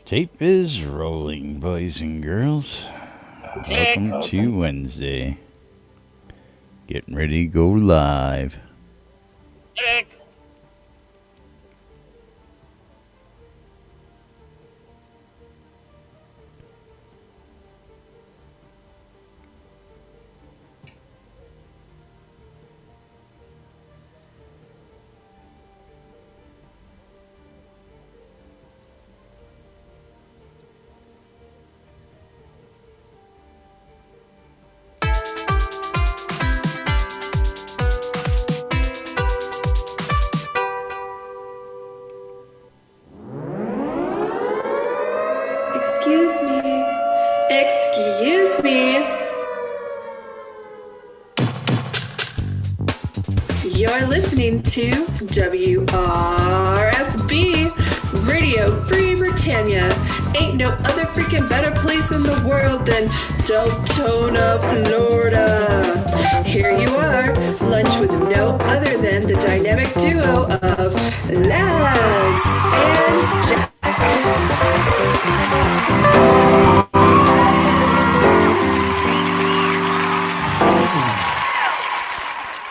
Tape is rolling, boys and girls. Welcome to Wednesday. Getting ready to go live. Excuse me. Excuse me. You're listening to WRFB, Radio Free Britannia. Ain't no other freaking better place in the world than Deltona, Florida. Here you are, lunch with no other than the dynamic duo of Laz and Jack.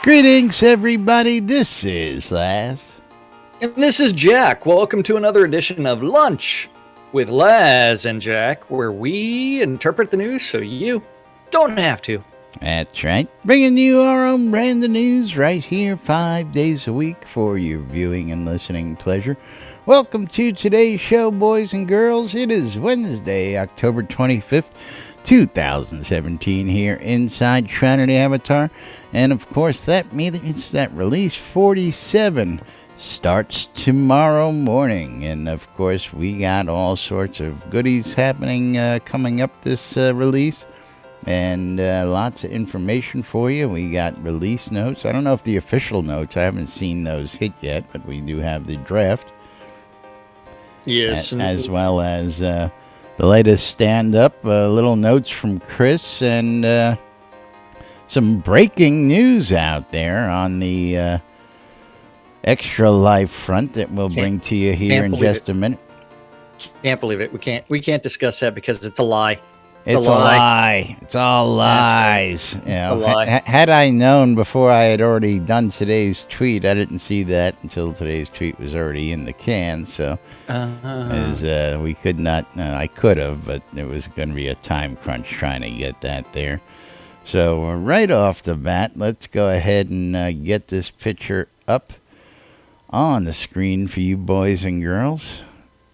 Greetings, everybody. This is Laz. And this is Jack. Welcome to another edition of Lunch with Laz and Jack, where we interpret the news so you don't have to. That's right. Bringing you our own brand of news right here 5 days a week for your viewing and listening pleasure. Welcome to today's show, boys and girls. It is Wednesday, October 25th, 2017 here inside Shroud Avatar. And of course, that means that release 47 starts tomorrow morning. And of course, we got all sorts of goodies happening coming up this release. And lots of information for you. We got release notes. I don't know if the official notes, I haven't seen those hit yet, but we do have the draft. Yes. As well as the latest stand-up, little notes from Chris, and some breaking news out there on the Extra Life front that we'll bring to you here in just a minute. Can't believe it. We can't discuss that because it's a lie. It's a lie. It's all lies. Right. It's a lie. Had I known before I had already done today's tweet, I didn't see that until today's tweet was already in the can. So, we could not. I could have, but it was going to be a time crunch trying to get that there. So right off the bat, let's go ahead and get this picture up on the screen for you boys and girls.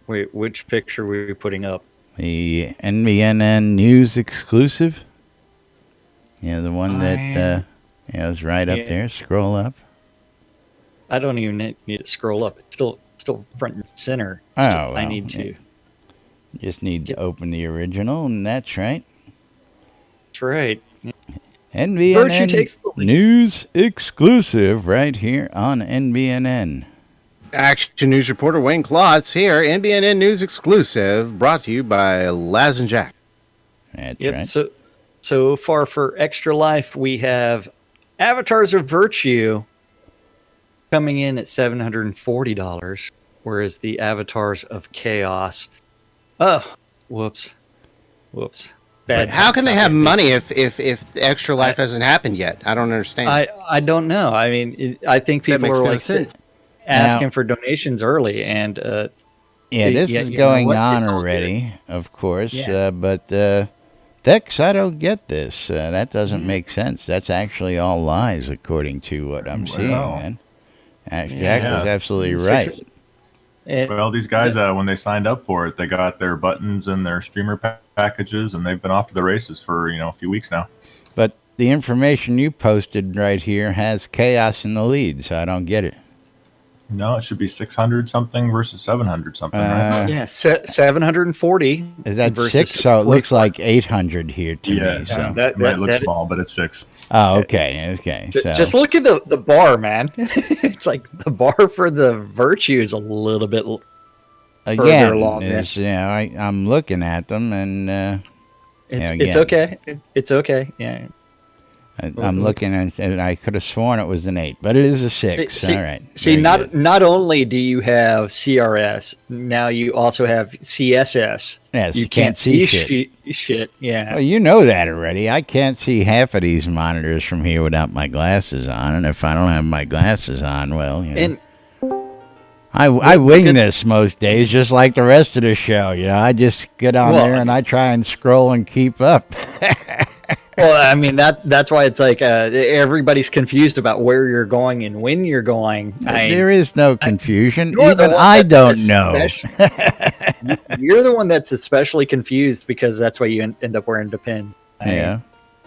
Wait, which picture were we putting up? The NBNN News exclusive. Yeah, the one that is right up there. Scroll up. I don't even need to scroll up. It's still front and center. I need to. You just need to open the original, and that's right. That's right. NBNN takes the lead. News exclusive right here on NBNN. Action News reporter Wayne Klotz here. NBNN News exclusive, brought to you by Laz and Jack. That's yep. Right. So far for Extra Life, we have Avatars of Virtue coming in at $740, whereas the Avatars of Chaos. Oh, whoops. But how can they have money if Extra Life hasn't happened yet? I don't understand. I don't know. I mean, I think people are like asking for donations early, and this is going on already, of course. But Dex, I don't get this. That doesn't make sense. That's actually all lies, according to what I'm seeing. Man, Jack was absolutely right. Well, these guys, when they signed up for it, they got their buttons and their streamer packages, and they've been off to the races for a few weeks now. But the information you posted right here has Chaos in the lead, so I don't get it. No, it should be 600 something versus 700 something, right? 740. Is that 6? So it looks like 800 here to me. So. It might look small, but it's 6. Oh, okay. So. Just look at the bar, man. It's like the bar for the Virtue is a little bit further along. I'm looking at them, and it's okay. It's okay. Yeah. I'm looking and I could have sworn it was an 8, but it is a 6. All right. See, Very good. not only do you have CRS, now you also have CSS. Yes, you you can't see shit. shit. Yeah. Well, you know that already. I can't see half of these monitors from here without my glasses on, and if I don't have my glasses on, well, you know. And I wing this most days, just like the rest of the show. You know, I just get on there and I try and scroll and keep up. well, I mean that's why it's like everybody's confused about where you're going and when you're going. There is no confusion. You're the Even one I that's don't know. You're the one that's especially confused because that's why you end up wearing Depends. Yeah.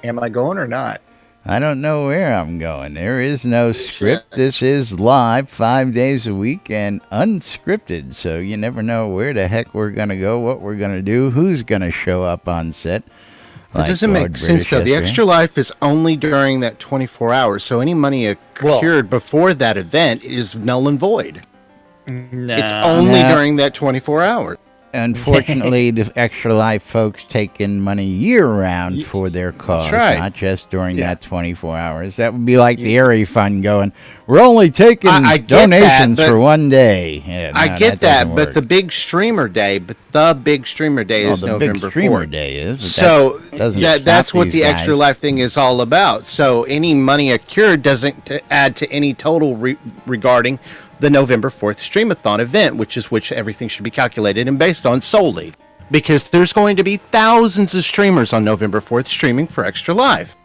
Am I going or not? I don't know where I'm going. There is no script. This is live 5 days a week and unscripted. So you never know where the heck we're going to go, what we're going to do, who's going to show up on set. It doesn't make sense, though. The Extra Life is only during that 24 hours. So any money accrued before that event is null and void. No. It's only during that 24 hours. Unfortunately, the Extra Life folks take in money year-round for their cause, not just during that 24 hours. That would be like the Airy Fund going, we're only taking donations for 1 day. Yeah, no, I get that, but work. the big streamer day is November 4th. The big streamer day is. So that's what the Extra Life thing is all about. So any money accrued doesn't add to any total regarding the November 4th Streamathon event, which everything should be calculated and based on solely. Because there's going to be thousands of streamers on November 4th streaming for Extra Life.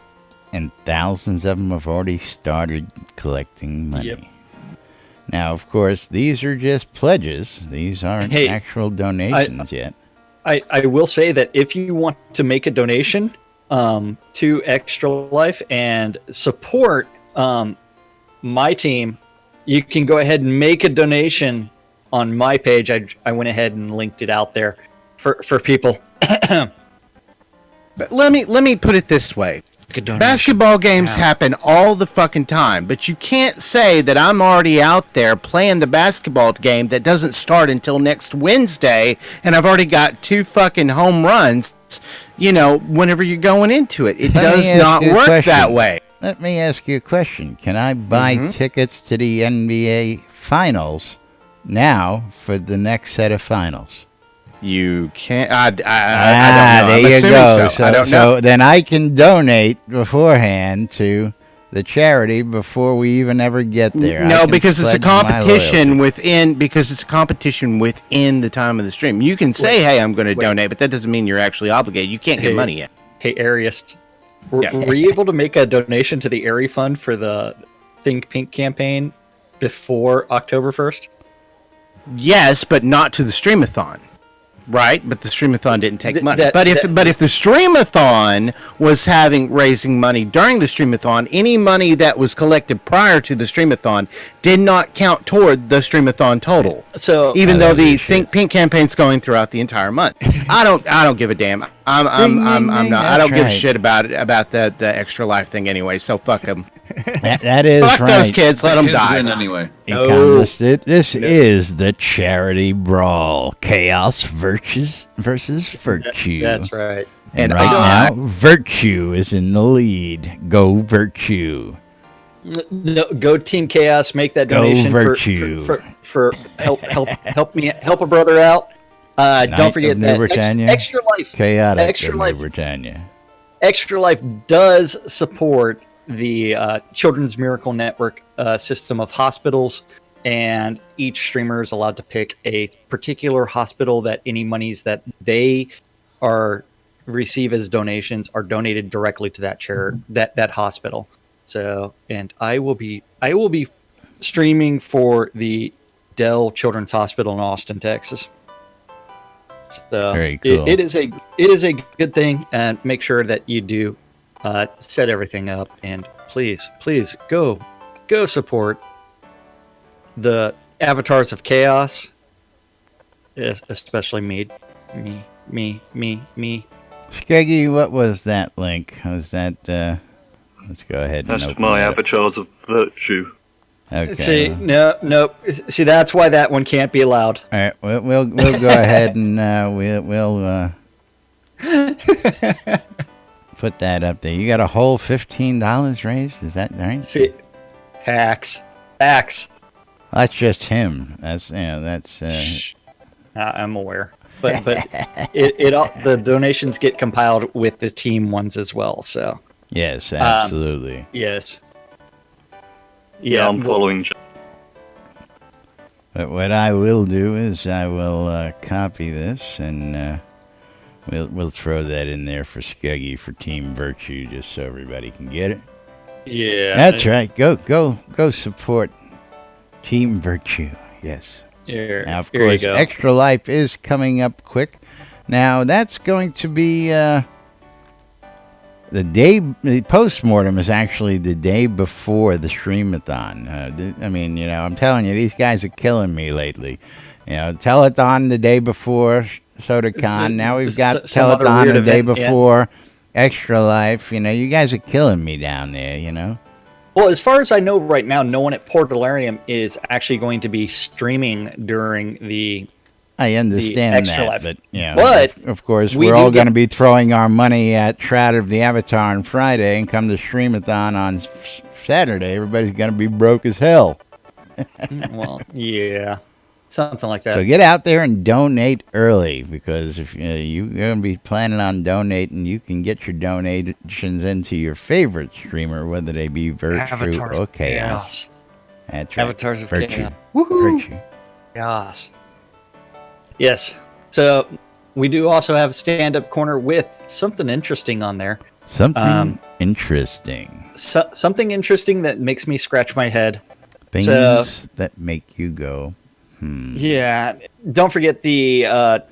And thousands of them have already started collecting money. Yep. Now, of course, these are just pledges. These aren't actual donations yet. I will say that if you want to make a donation to Extra Life and support my team, you can go ahead and make a donation on my page. I went ahead and linked it out there for people. But let me put it this way. Basketball games happen all the fucking time, but you can't say that I'm already out there playing the basketball game that doesn't start until next Wednesday, and I've already got 2 fucking home runs, whenever you're going into it. It does not work that way. Let me ask you a question. Can I buy tickets to the NBA Finals now for the next set of finals? You can't. I don't know. There you go. So. I don't know. So then I can donate beforehand to the charity before we even ever get there. No, because it's a competition within. Because it's a competition within the time of the stream. You can say, "Hey, I'm going to donate," but that doesn't mean you're actually obligated. You can't get money yet. Hey, Arius. Were you able to make a donation to the Airy Fund for the Think Pink campaign before October 1st? Yes, but not to the Streamathon. Right, but the Streamathon didn't take money. But if the Streamathon was raising money during the Streamathon, any money that was collected prior to the Streamathon did not count toward the Streamathon total. So even though the Think Pink campaign's going throughout the entire month, I don't give a damn. I'm not. I don't give a shit about the Extra Life thing anyway. So fuck them. That is fuck right. those kids. Let them die anyway. This is the charity brawl. Chaos versus virtue. That's right. And right now, Virtue is in the lead. Go Virtue. No, go Team Chaos. Make that donation for help a brother out. Don't forget that Extra Life. Chaotic Extra Life. Britannia. Extra Life does support the Children's Miracle Network system of hospitals, and each streamer is allowed to pick a particular hospital that any monies that they receive as donations are donated directly to that hospital. So, and I will be streaming for the Dell Children's Hospital in Austin, Texas. So very cool. It is a good thing, and make sure that you do set everything up, and please go support the Avatars of Chaos, especially me. Skeggy, what was that link? Was that let's go ahead and that's my Avatars of Virtue. Okay. See, no. See, that's why that one can't be allowed. All right, we'll go ahead and we'll put that up there. You got a whole $15 raised? Is that right? See, hacks. That's just him. That's Shh. I'm aware, but it all, the donations get compiled with the team ones as well. So yes, absolutely. Yes. Yeah, I'm following. But what I will do is I will copy this and we'll throw that in there for Skuggy for Team Virtue, just so everybody can get it. Yeah, that's right. Go support Team Virtue. Yes. Here, now, of course, Extra Life is coming up quick. Now, that's going to be the post-mortem is actually the day before the Streamathon. I mean, I'm telling you, these guys are killing me lately. Telethon the day before SodaCon. Now we've got Telethon the day before Extra Life. You guys are killing me down there, Well, as far as I know right now, no one at Portalarium is actually going to be streaming during the I understand Extra that, Life. but but of course we're all going to be throwing our money at Shroud of the Avatar on Friday, and come to Streamathon on Saturday, everybody's going to be broke as hell. Well, yeah, something like that. So get out there and donate early, because if you're going to be planning on donating, you can get your donations into your favorite streamer, whether they be Virtue or Chaos. That's right. Avatars of Virtue. Chaos. Virtue. Chaos. Yes. So we do also have a stand-up corner with something interesting on there. Something interesting. Something interesting that makes me scratch my head. Things that make you go, Yeah. Don't forget the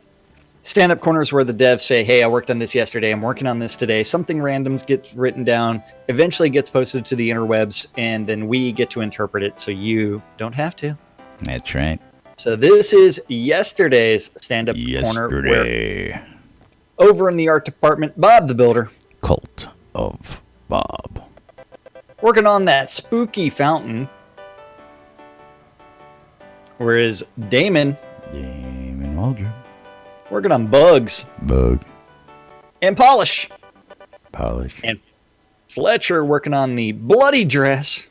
stand-up corners where the devs say, hey, I worked on this yesterday. I'm working on this today. Something random gets written down, eventually gets posted to the interwebs, and then we get to interpret it so you don't have to. That's right. So this is yesterday's stand-up corner. Where, over in the art department, Bob the Builder. Cult of Bob. Working on that spooky fountain. Whereas Damon Waldron. Working on bugs. Bug. And polish. Polish. And Fletcher working on the bloody dress.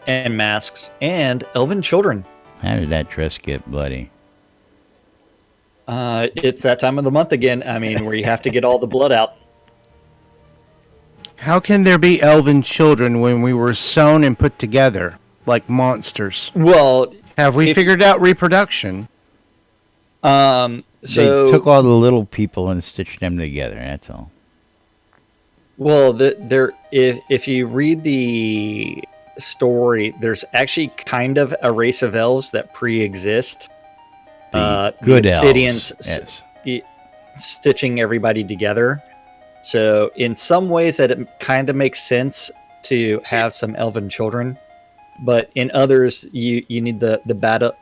And masks, and elven children. How did that dress get bloody? It's that time of the month again. I mean, where you have to get all the blood out. How can there be elven children when we were sewn and put together like monsters? Well, have we figured out reproduction? So they took all the little people and stitched them together. That's all. Well, if you read the story, there's actually kind of a race of elves that pre-exist. Good obsidians, elves. Yes. Stitching everybody together. So in some ways that it kind of makes sense to have some elven children, but in others you need the battle.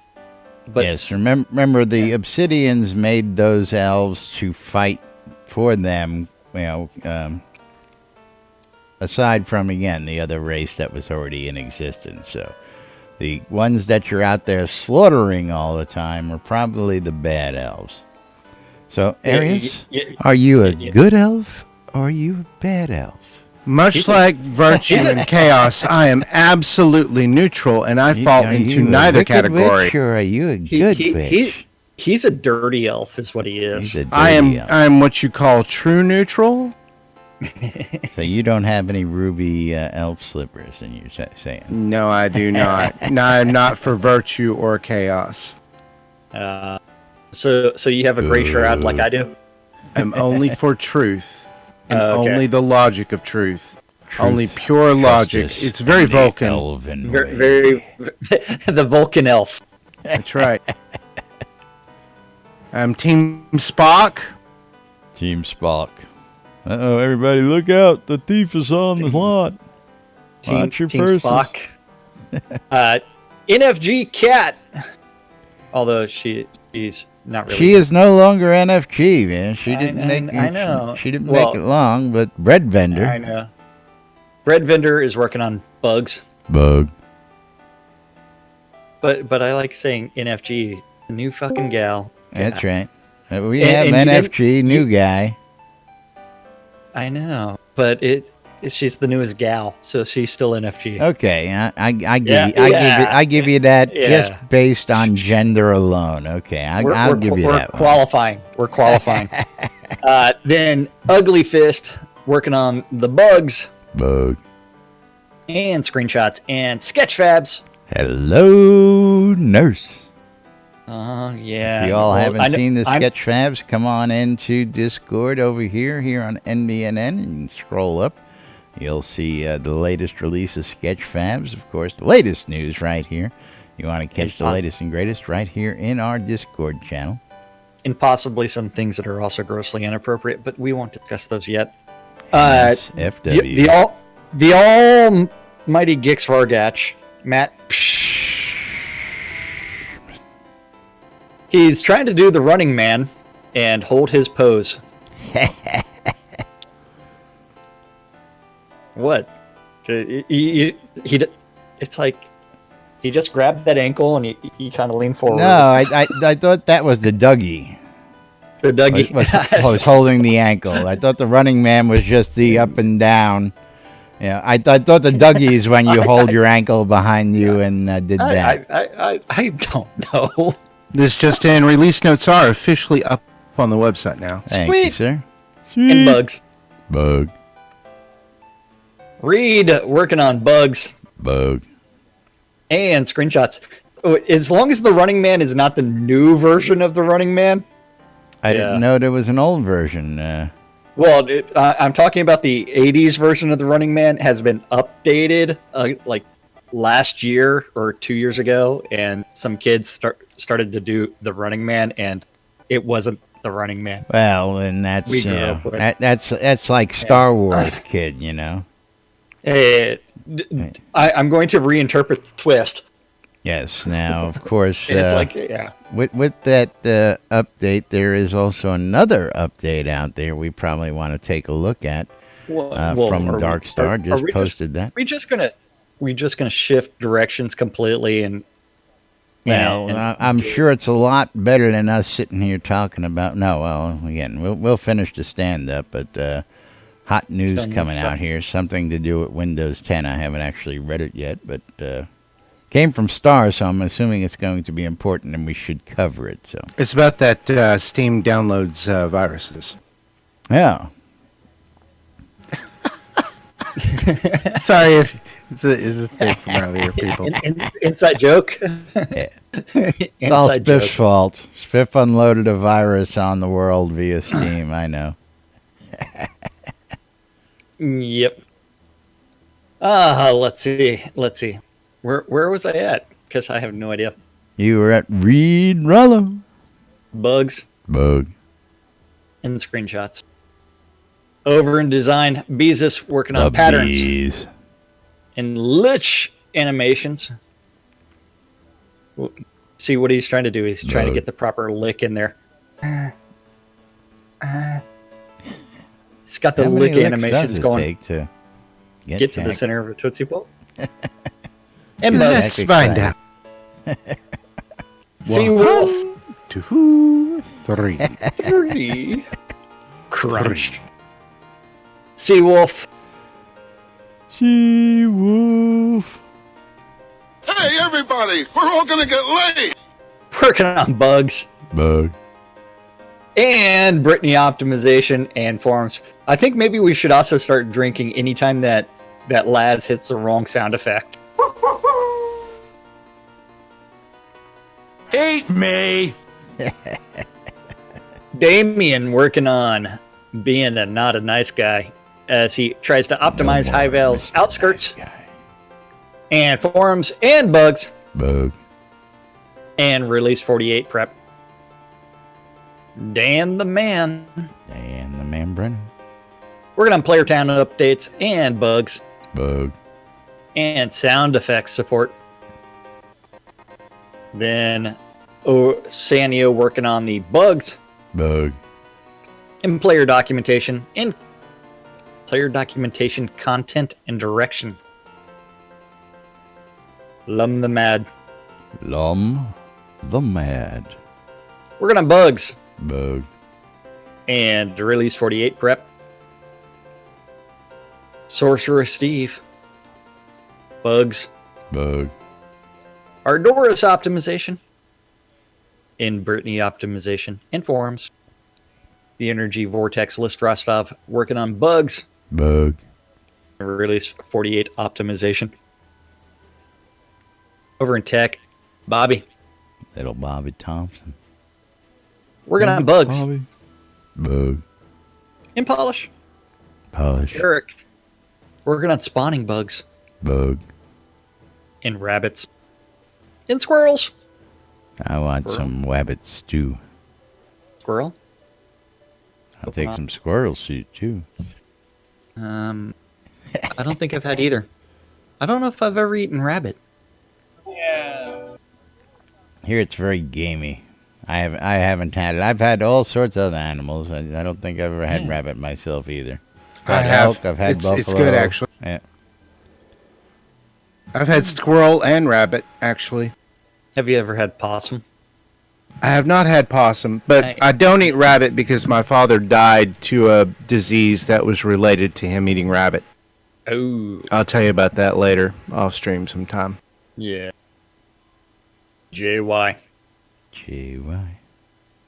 But yes, remember the obsidians made those elves to fight for them, aside from, again, the other race that was already in existence. So the ones that you're out there slaughtering all the time are probably the bad elves. So, Arius, are you a good elf or are you a bad elf? Much like Virtue and Chaos, I am absolutely neutral, and I fall into neither category. Witch, or are you a good witch? He's a dirty elf, is what he is. I am what you call true neutral. So you don't have any ruby elf slippers, and you're saying? No, I do not. No, I'm not for Virtue or Chaos. So you have a gray shroud like I do? I'm only for truth, and only the logic of truth. Only pure justice, logic. It's very Vulcan. Very the Vulcan elf. That's right. I'm Team Spock. Team Spock. Uh-oh, everybody look out. The thief is on the lot. Watch your purses. Spock. NFG Cat. Although she's not really. She is no longer NFG, man. She didn't make I know. She didn't make it long, but Bread Vendor. I know. Bread Vendor is working on bugs. Bug. But I like saying NFG, the new fucking gal. That's right. We have NFG, new guy. I know, but she's the newest gal, so she's still NFG. Okay, I give you that just based on gender alone. Okay, I'll give you that. We're qualifying. Then Ugly Fist working on the bugs. Bug. And screenshots and sketchfabs. Hello, nurse. Yeah. If you all haven't seen the sketchfabs, come on into Discord over here on NBNN and scroll up. You'll see the latest release of sketchfabs, of course, the latest news right here. You want to catch the latest and greatest right here in our Discord channel. And possibly some things that are also grossly inappropriate, but we won't discuss those yet. FW. The almighty Gix Vargach, Matt. He's trying to do the Running Man and hold his pose. What? It's like he just grabbed that ankle and he kind of leaned forward. No, I thought that was the Dougie. The Dougie was holding the ankle. I thought the Running Man was just the up and down. Yeah, I thought the Dougie is when you hold your ankle behind you and did that. I don't know. This just in, release notes are officially up on the website now. Thank you, sir. Sweet. And bugs. Bug. Reed working on bugs. Bug. And screenshots. As long as the Running Man is not the new version of the Running Man. I didn't know there was an old version. Well, I'm talking about the 80s version of the Running Man has been updated like last year or 2 years ago, and some kids started to do the Running Man, and it wasn't the Running Man. Well, and that's that's like Star Wars, kid, you know. I'm going to reinterpret the twist. Yes. Now, of course, it's with that update, there is also another update out there we probably want to take a look at from Darkstar. Just posted that. We're just gonna shift directions completely, and I'm sure it's a lot better than us sitting here talking about. No, well, again, we'll finish the stand up, but hot news coming out here, something to do with Windows 10. I haven't actually read it yet, but came from Star, so I'm assuming it's going to be important, and we should cover it. So it's about that Steam downloads viruses. Yeah. Sorry if it's a thing from earlier people. Inside joke. It's all Spiff's fault. Spiff unloaded a virus on the world via Steam. I know. Yep. Let's see. Where was I at? Because I have no idea. You were at Reed Rollo. Bugs. Bug. And screenshots. Over in design, Beezus working on patterns. Bees. And Lich animations. See what he's trying to do. He's trying to get the proper lick in there. He's got the lick animations going. Take to get to the center of a Tootsie Bowl. And let's find out. See Wolf. 2, 3. 3. Crunch. Sea Wolf. Sea Wolf. Hey, everybody! We're all gonna get laid! Working on bugs. Bug. And Brittany optimization and forums. I think maybe we should also start drinking anytime that Lads hits the wrong sound effect. Hate me! Damien working on being not a nice guy as he tries to optimize High Vale's outskirts and forums and bugs. Bug. And release 48 prep. Dan the Man. Brennan. Working on Player Town updates and bugs. Bug. And sound effects support. Then Sanio working on the bugs. Bug. And player documentation. And player documentation, content, and direction. Lum the Mad. Working on bugs. Bug. And Release 48 prep. Sorcerer Steve. Bugs. Bug. Ardoris optimization. In Brittany optimization. And forums. The Energy Vortex List Rostov working on bugs. Bug. Release 48 optimization. Over in tech, Bobby. Little Bobby Thompson. Working on bugs. Bobby. Bug. In polish. Polish. Eric. Working on spawning bugs. Bug. In rabbits. In squirrels. I want some wabbit stew. Squirrel. I'll take some squirrel soup too. I don't think I've had either. I don't know if I've ever eaten rabbit. Here it's very gamey. I haven't had it. I've had all sorts of other animals. I don't think I've ever had rabbit myself either. I have. Elk, I've had buffalo. It's good, actually. Yeah. I've had squirrel and rabbit, actually. Have you ever had possum? I have not had possum, but I don't eat rabbit because my father died to a disease that was related to him eating rabbit. Oh. I'll tell you about that later off stream sometime. Yeah. JY. JY.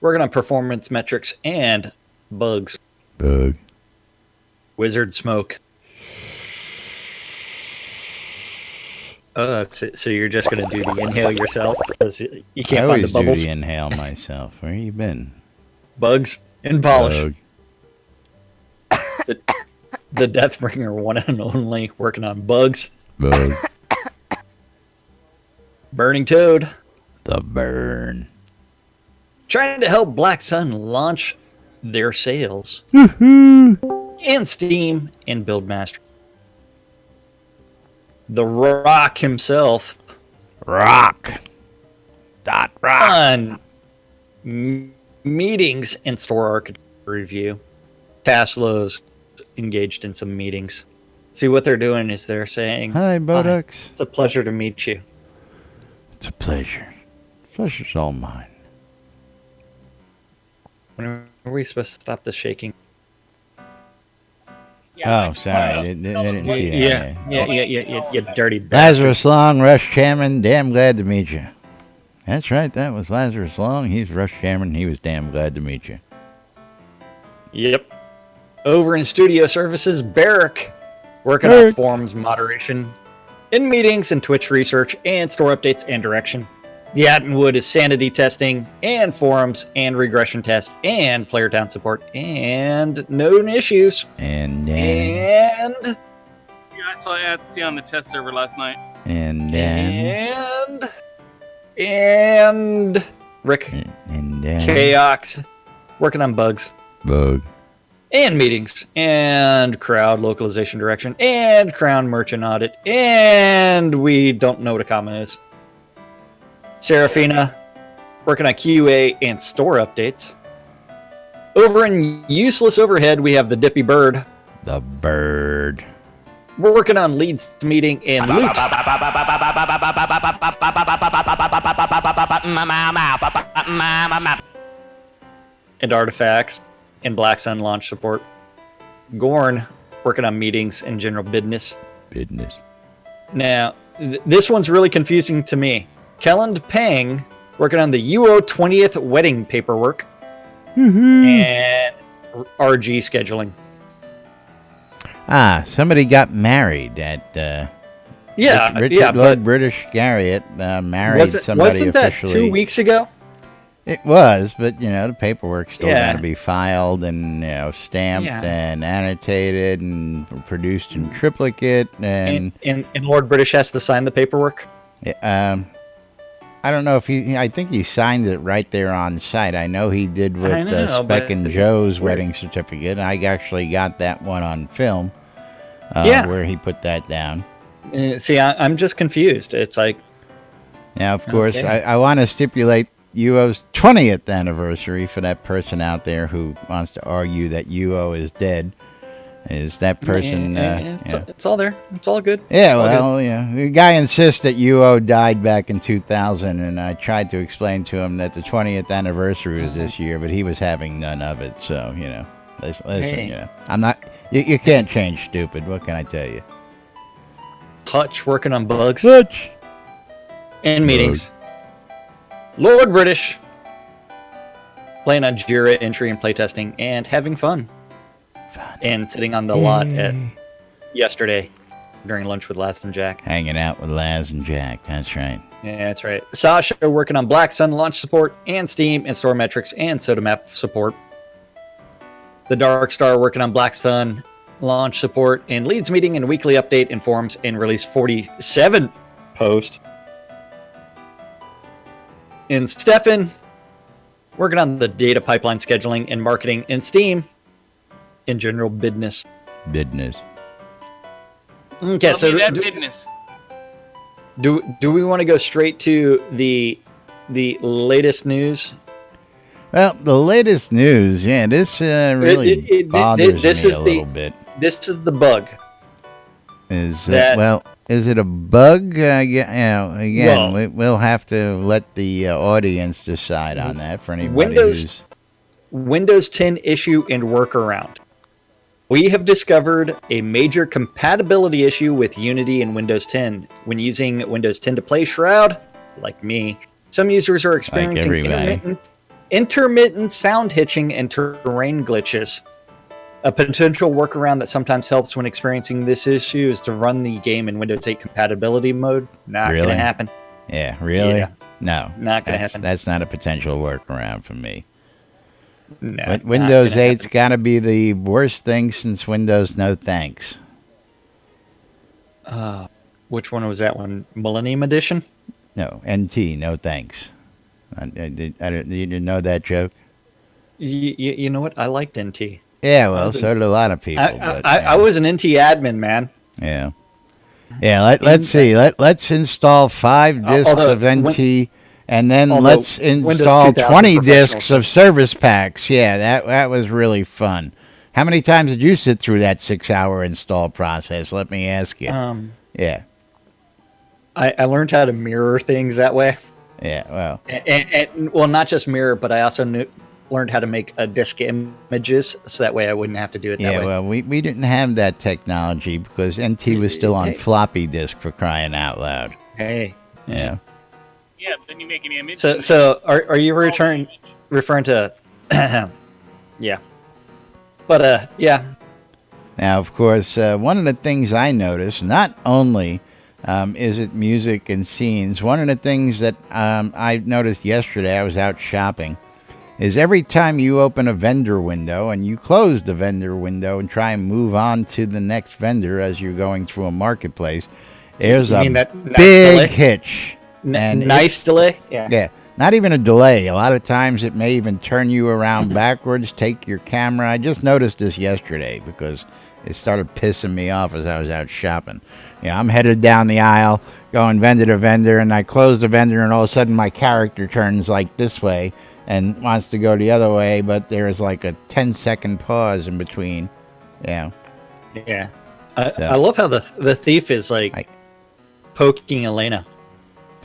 Working on performance metrics and bugs. Bug. Wizard smoke. Oh, that's it. So you're just going to do the inhale yourself because you can't find the I bubbles. always do the inhale myself. Where you been? Bugs and polish. Bug. The Deathbringer one and only working on bugs. Bug. Burning Toad. The burn. Trying to help Black Sun launch their sales. And Steam and Buildmaster. The Rock himself. Rock. Dot rock. On meetings and store architecture review. Taslo's engaged in some meetings. See, what they're doing is they're saying, Hi, Buttocks. It's a pleasure to meet you. It's a pleasure. Pleasure's all mine. When are we supposed to stop the shaking? Oh, sorry. I didn't see that. Yeah, you dirty bastard. Lazarus Long, Rush Chairman, damn glad to meet you. That's right, that was Lazarus Long. He's Rush Chairman. He was damn glad to meet you. Yep. Over in studio services, Barrick, working on forums moderation, in meetings and Twitch research, and store updates and direction. The Attenwood is sanity testing, and forums, and regression test, and player town support, and known issues. And Yeah, I saw Atsy on the test server last night. and Rick and Chaox, working on bugs. Bug. And meetings, and crowd localization direction, and crown merchant audit, and we don't know what a comma is. Serafina, working on QA and store updates. Over in useless overhead, we have the Dippy Bird. The bird. We're working on leads meeting and loot. And artifacts and Black Sun launch support. Gorn, working on meetings and general business. Now, this one's really confusing to me. Kelland Peng, working on the UO 20th wedding paperwork. And RG scheduling. Somebody got married at Richard Lord British Garriott married somebody wasn't that officially. 2 weeks ago? It was, but the paperwork's still got to be filed and stamped and annotated and produced in triplicate and Lord British has to sign the paperwork. I don't know if I think he signed it right there on site. I know he did with Speck and Joe's wedding certificate. I actually got that one on film. Where he put that down. See, I'm just confused. It's like... Now, of course, I want to stipulate UO's 20th anniversary for that person out there who wants to argue that UO is dead. Is that person? It's all there. It's all good. Yeah, all well, good. yeah. The guy insists that UO died back in 2000, and I tried to explain to him that the 20th anniversary was this year, but he was having none of it. So, listen, I'm not. You can't change stupid. What can I tell you? Hutch working on bugs. Hutch. And meetings. Lord British. Playing on Jira entry and playtesting and having fun. And sitting on the lot yesterday during lunch with Laz and Jack. Hanging out with Laz and Jack. That's right. Yeah, that's right. Sasha working on Black Sun launch support and Steam and store metrics and Soda Map support. The Dark Star working on Black Sun launch support and leads meeting and weekly update in forums and release 47 post. And Stefan working on the data pipeline scheduling and marketing in Steam. In general business. Okay, so business. Do we want to go straight to the latest news? Well, the latest news, this really bothers me a little bit. This is the bug. Is it a bug? We'll have to let the audience decide on that for anybody who's Windows 10 issue and workaround. We have discovered a major compatibility issue with Unity and Windows 10. When using Windows 10 to play Shroud, like me, some users are experiencing intermittent sound hitching and terrain glitches. A potential workaround that sometimes helps when experiencing this issue is to run the game in Windows 8 compatibility mode. Not going to happen. Yeah, really? Yeah. No. Not going to happen. That's not a potential workaround for me. No, Windows 8's got to be the worst thing since Windows No Thanks. Which one was that one? Millennium Edition? No, NT, No Thanks. You didn't know that joke? You know what? I liked NT. Yeah, well, so did a lot of people. I was an NT admin, man. Yeah. Yeah, let's see. Let's install 5 disks of NT. And then let's install 20 disks of service packs. Yeah, that was really fun. How many times did you sit through that 6-hour install process? Let me ask you. Yeah. I learned how to mirror things that way. Yeah, well. And not just mirror, but I also learned how to make disk images, so that way I wouldn't have to do it that way. Yeah, well, we didn't have that technology because NT was still on floppy disk, for crying out loud. Hey. Yeah. Yeah, but then you make an image. So are you referring to? Yeah. But yeah. Now, of course, one of the things I noticed, not only is it music and scenes, one of the things that I noticed yesterday, I was out shopping, is every time you open a vendor window and you close the vendor window and try and move on to the next vendor as you're going through a marketplace, there's a big hitch. Nice delay? Yeah. Not even a delay. A lot of times it may even turn you around backwards, take your camera. I just noticed this yesterday because it started pissing me off as I was out shopping. I'm headed down the aisle, going vendor to vendor, and I close the vendor, and all of a sudden my character turns like this way and wants to go the other way, but there's like a 10-second pause in between. Yeah. Yeah. I love how the thief is poking Elena.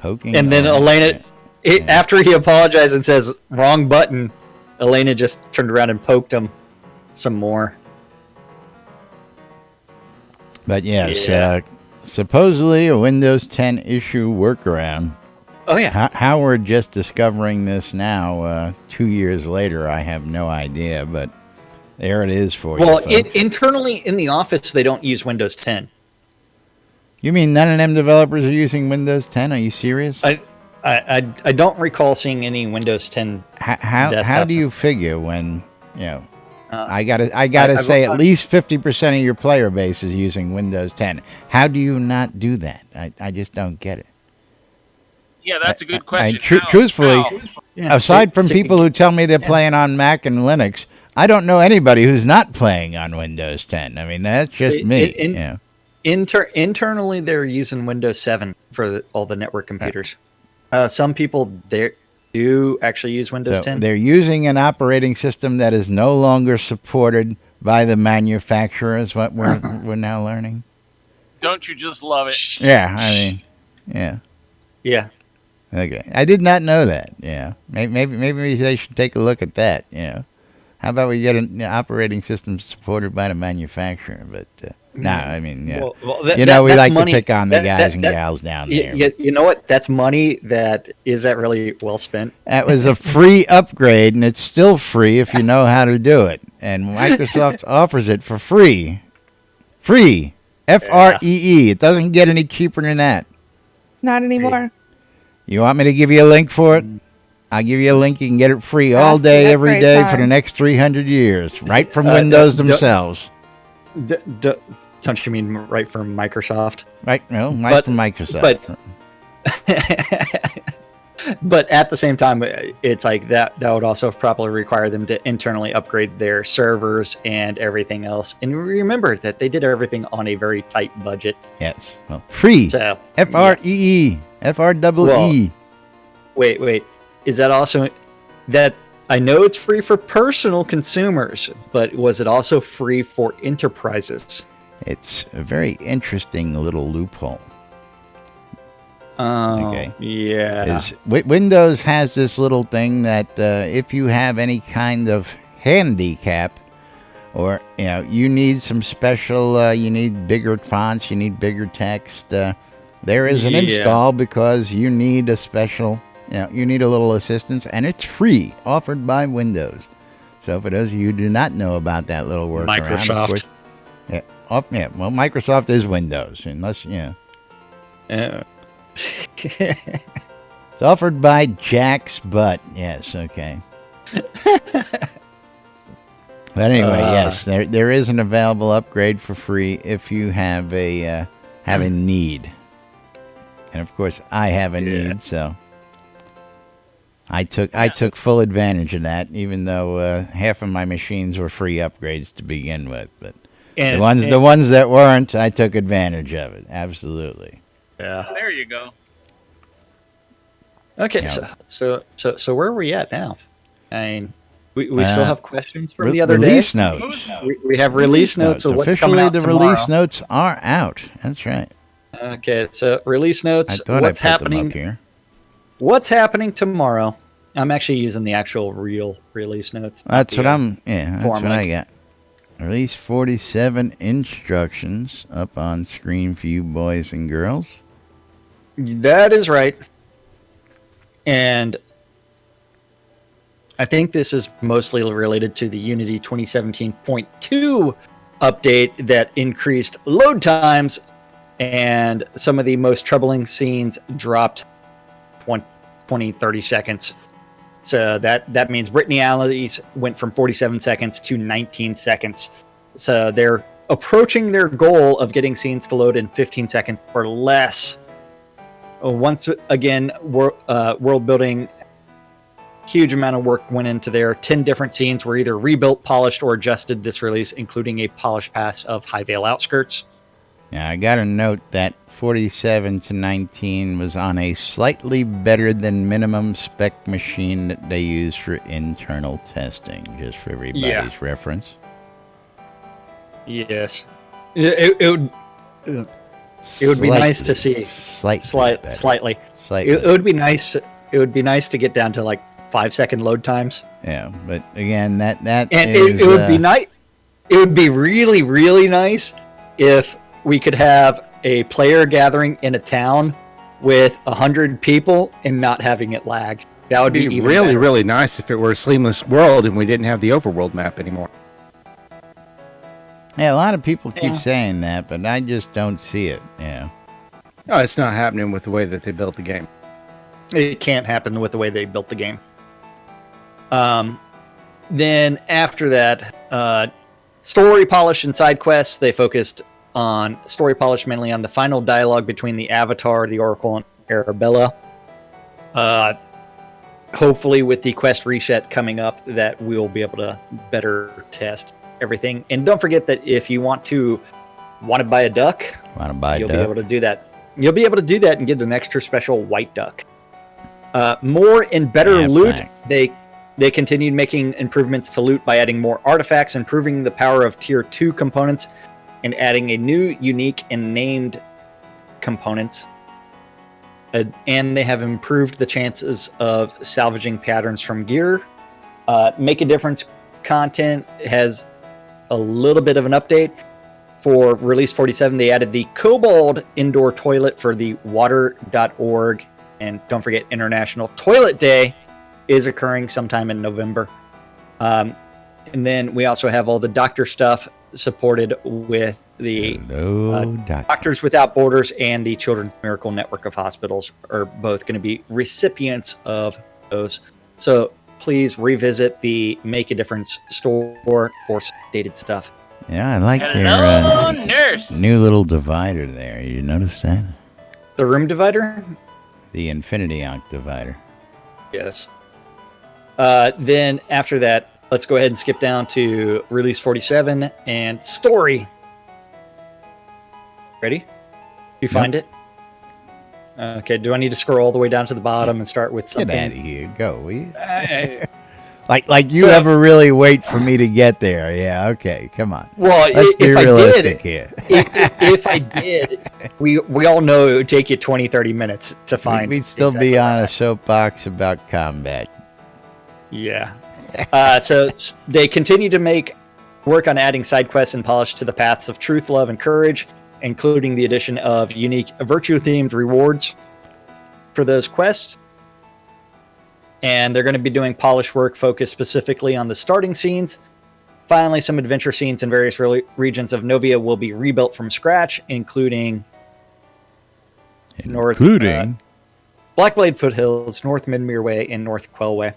And then Elena, after he apologized and says, wrong button, Elena just turned around and poked him some more. But yes, supposedly a Windows 10 issue workaround. Oh, yeah. How we're just discovering this now, 2 years later, I have no idea, but there it is for you. Well, internally in the office, they don't use Windows 10. You mean none of them developers are using Windows 10? Are you serious? I don't recall seeing any Windows 10. How do you figure when I gotta say at least 50% of your player base is using Windows 10? How do you not do that? I just don't get it. Yeah, that's a good question. Truthfully, aside from people who tell me they're playing on Mac and Linux, I don't know anybody who's not playing on Windows 10. I mean, that's just me. Internally, they're using Windows 7 for all the network computers. Some people do actually use Windows 10. They're using an operating system that is no longer supported by the manufacturer is what we're now learning. Don't you just love it? Yeah, I mean, yeah. Yeah. Okay, I did not know that. Yeah, maybe they should take a look at that. Yeah, how about we get an operating system supported by the manufacturer? But no, I mean, yeah. Well, we like money. to pick on the guys and gals down there. You know what? That's money that really well spent. That was a free upgrade, and it's still free if you know how to do it. And Microsoft offers it for free. Free. Free. It doesn't get any cheaper than that. Not anymore. You want me to give you a link for it? I'll give you a link. You can get it free all day, every day for the next 300 years, right from Windows themselves. Don't you mean right from Microsoft? Right, no, right from Microsoft. But at the same time, it's like that would also probably require them to internally upgrade their servers and everything else. And remember that they did everything on a very tight budget. Yes. Well, free. So, Free. FREE. Wait. Is that also that? I know it's free for personal consumers, but was it also free for enterprises? It's a very interesting little loophole. Oh, okay. Yeah. Windows has this little thing that if you have any kind of handicap, or you need some special, you need bigger fonts, you need bigger text, there is an install because you need a special, you need a little assistance, and it's free, offered by Windows. So for those of you who do not know about that little workaround, Microsoft. of course, well, Microsoft is Windows, unless It's offered by Jack's Butt. Yes, okay. But anyway, yes, there is an available upgrade for free if you have a need. And of course, I have a need, so I took full advantage of that, even though half of my machines were free upgrades to begin with. But the ones that weren't, I took advantage of it. Absolutely. Yeah. There you go. Okay, so where are we at now? I mean, we still have questions from the other release day. Notes. We have release notes of what's coming out the tomorrow. Release notes are out. That's right. Okay, so release notes. I thought What's I put happening them up here. What's happening tomorrow? I'm actually using the actual real release notes. That's what I got. Release 47 instructions up on screen for you boys and girls. That is right. And I think this is mostly related to the Unity 2017.2 update that increased load times, and some of the most troubling scenes dropped 20, 30 seconds. So that means Brittany Alleys went from 47 seconds to 19 seconds. So they're approaching their goal of getting scenes to load in 15 seconds or less. Once again, world building, huge amount of work went into there. 10 different scenes were either rebuilt, polished, or adjusted this release, including a polished pass of High Vale Outskirts. Now, I got to note that 47 to 19 was on a slightly better than minimum spec machine that they use for internal testing, just for everybody's reference. Yes. It would be nice to see slightly. It would be nice. It would be nice to get down to like 5-second load times. Yeah, but again, that and is, it would be nice. It would be really, really nice if we could have a player gathering in a town with 100 people and not having it lag. That would be really, better. Really nice if it were a seamless world and we didn't have the overworld map anymore. Yeah, a lot of people keep saying that, but I just don't see it. Yeah. No, it's not happening with the way that they built the game. It can't happen with the way they built the game. Then after that, story polish and side quests, they focused on story polish mainly on the final dialogue between the Avatar, the Oracle, and Arabella. Hopefully with the quest reset coming up, that we'll be able to better test everything. And don't forget that if you want to buy a duck, you'll be able to do that. You'll be able to do that and get an extra special white duck. More and better loot. They continued making improvements to loot by adding more artifacts, improving the power of Tier 2 components, and adding a new, unique, and named components. And they have improved the chances of salvaging patterns from gear. Make a Difference content has a little bit of an update. For Release 47, they added the Kobold indoor toilet for the water.org. And don't forget, International Toilet Day is occurring sometime in November. And then we also have all the doctor stuff supported with the Doctors Without Borders and the Children's Miracle Network of Hospitals are both going to be recipients of those. So please revisit the Make a Difference store for updated stuff. Yeah, I like their new little divider there. You notice that? The room divider? The Infinity Onk divider. Yes. Then after that, let's go ahead and skip down to Release 47 and Story. Ready? You find it? Okay, do I need to scroll all the way down to the bottom and start with something? Get out of here. Go, will you? Like you ever really wait for me to get there. Yeah, okay, come on. Well, let's be realistic here. If I did, we all know it would take you 20, 30 minutes to find. We'd still be on a soapbox about combat. Yeah. So they continue to work on adding side quests and polish to the paths of truth, love, and courage, including the addition of unique virtue-themed rewards for those quests. And they're going to be doing polish work focused specifically on the starting scenes. Finally, some adventure scenes in various regions of Novia will be rebuilt from scratch, including Blackblade Foothills, North Midmere Way, and North Quell Way.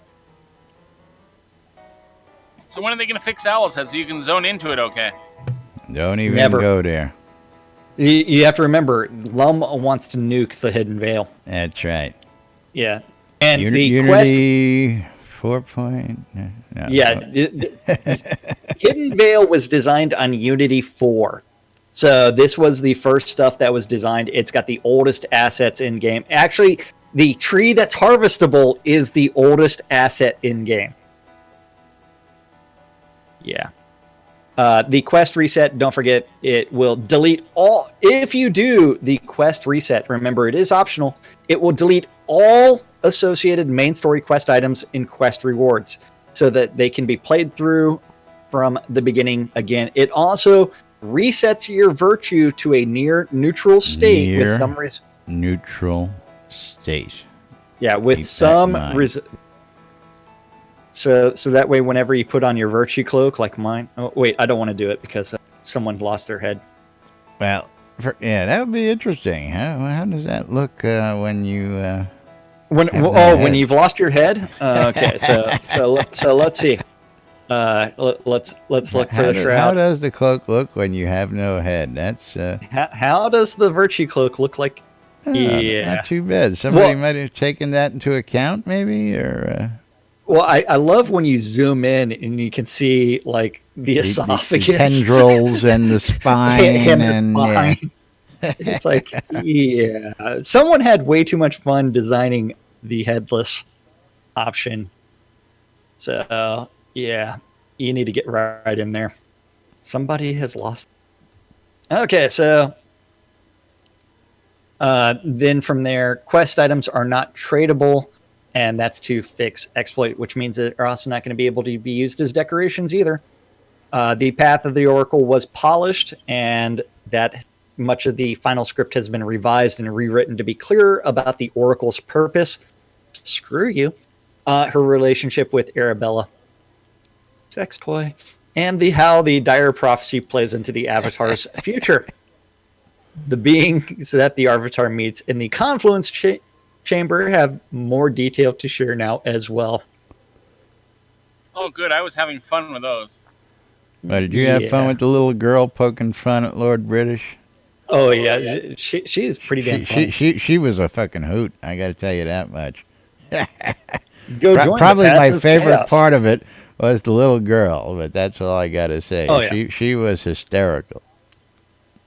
So when are they going to fix Owl's Head so you can zone into it okay? Don't even go there. You have to remember, Lum wants to nuke the Hidden Veil. That's right. Yeah. And Unity 4. Hidden Veil was designed on Unity 4. So this was the first stuff that was designed. It's got the oldest assets in game. Actually, the tree that's harvestable is the oldest asset in game. Yeah. The quest reset, don't forget, it will delete all. If you do the quest reset, remember it is optional, it will delete all associated main story quest items in quest rewards so that they can be played through from the beginning again. It also resets your virtue to a near neutral state with some neutral state. Yeah, with some so that way whenever you put on your virtue cloak like mine. Oh wait, I don't want to do it because someone lost their head. Well, that would be interesting. How does that look when you when you've lost your head? Okay, so let's see. Let's look for the shroud. How does the cloak look when you have no head? That's how does the virtue cloak look like? Not too bad. Somebody might have taken that into account, maybe, or. Well, I love when you zoom in and you can see like the esophagus, the tendrils, and the spine, and the spine. Yeah. It's like, yeah, someone had way too much fun designing the headless option. So yeah, you need to get right in there. Somebody has lost. Okay, so then from there, quest items are not tradable. And that's to fix exploit, which means that they're also not going to be able to be used as decorations either. The Path of the Oracle was polished, and that much of the final script has been revised and rewritten to be clearer about the Oracle's purpose. Screw you. Her relationship with Arabella. Sex toy. And how the dire prophecy plays into the Avatar's future. The beings that the Avatar meets in the Confluence Chamber have more detail to share now as well. Oh, good. I was having fun with those. Well, did you have fun with the little girl poking fun at Lord British? Oh, yeah. She is pretty damn funny. She was a fucking hoot. I got to tell you that much. Probably my favorite part of it was the little girl, but that's all I got to say. Oh, yeah. She was hysterical.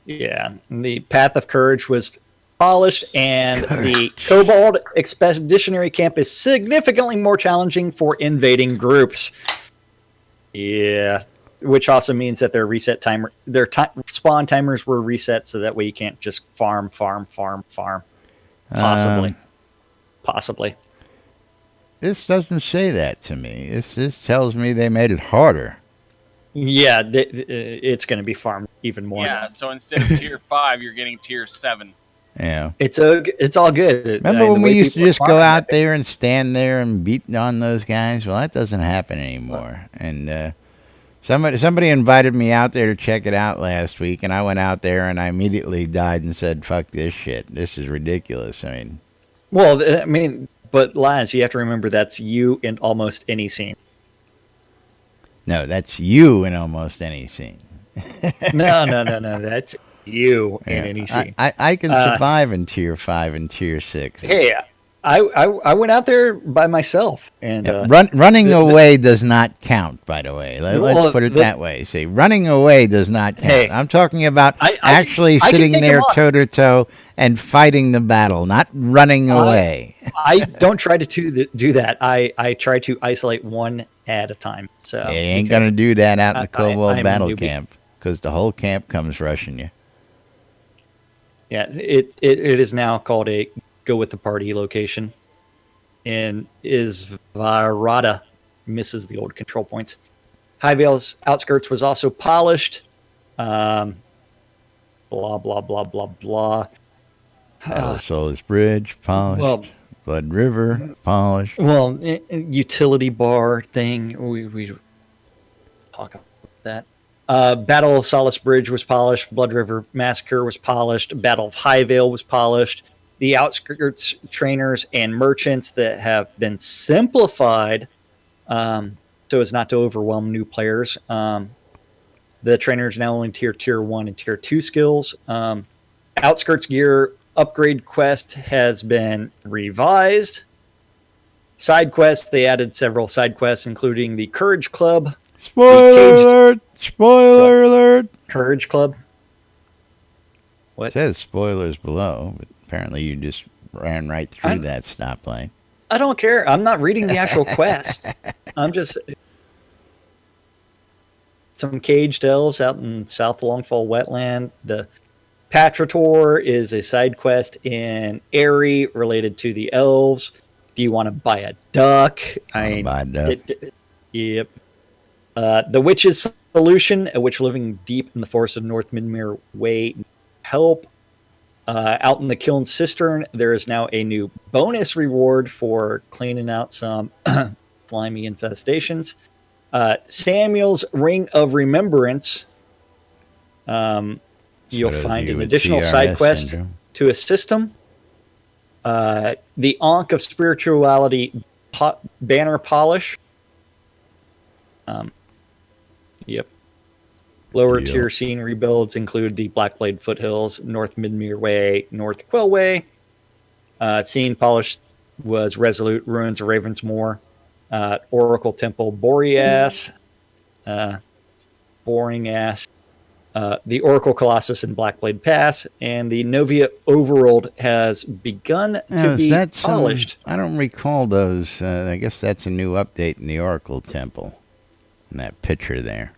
Yeah. The Path of Courage was polished, and the Kobold Expeditionary Camp is significantly more challenging for invading groups. Yeah, which also means that their reset timer, spawn timers were reset, so that way you can't just farm. Possibly. This doesn't say that to me. This tells me they made it harder. Yeah, it's going to be farmed even more. Yeah, so instead of tier 5, you're getting tier 7. Yeah. It's all good. Remember when we used to just go out there and stand there and beat on those guys? Well, that doesn't happen anymore. And somebody invited me out there to check it out last week, and I went out there and I immediately died and said, "Fuck this shit. This is ridiculous." But Lance, you have to remember that's you in almost any scene. No, that's you in almost any scene. No. That's you in any scene. I can survive in tier 5 and tier 6. Hey, I went out there by myself, and running away does not count. By the way, let's put it that way. See, running away does not count. Hey, I'm talking about actually sitting there toe to toe and fighting the battle, not running away. I don't try to do that. I try to isolate one at a time. So you ain't gonna do that out in the Kobold battle camp, because the whole camp comes rushing you. Yeah, it is now called a go with the party location, and Isvarada misses the old control points. Highvale's outskirts was also polished. Blah blah blah blah blah. Soulless Bridge polished. Well, Blood River polished. Well, utility bar thing. We talk about that. Battle of Solace Bridge was polished. Blood River Massacre was polished. Battle of Highvale was polished. The outskirts trainers and merchants that have been simplified so as not to overwhelm new players. The trainers now only tier 1 and tier 2 skills. Outskirts gear upgrade quest has been revised. Side quests, they added several side quests, including the Courage Club. Spoiler alert! Courage Club. What? It says spoilers below, but apparently you just ran right through that stoplight. I don't care. I'm not reading the actual quest. I'm just... Some caged elves out in South Longfall Wetland. The Patrator is a side quest in Airy related to the elves. Do you want to buy a duck? Buy a duck. Yep. The Witch's Solution, a witch living deep in the forest of North Midmere Way. Help. Out in the Kiln Cistern, there is now a new bonus reward for cleaning out some slimy infestations. Samuel's Ring of Remembrance. You'll find an additional side quest to assist him. The Ankh of Spirituality banner polish. Yep. Lower tier scene rebuilds include the Blackblade Foothills, North Midmere Way, North Quill Way. Scene polish was Resolute Ruins of Ravensmoor, Oracle Temple Boreas, Boring Ass, the Oracle Colossus in Blackblade Pass, and the Novia Overworld has begun to be polished. I don't recall those. I guess that's a new update in the Oracle Temple. In that picture there.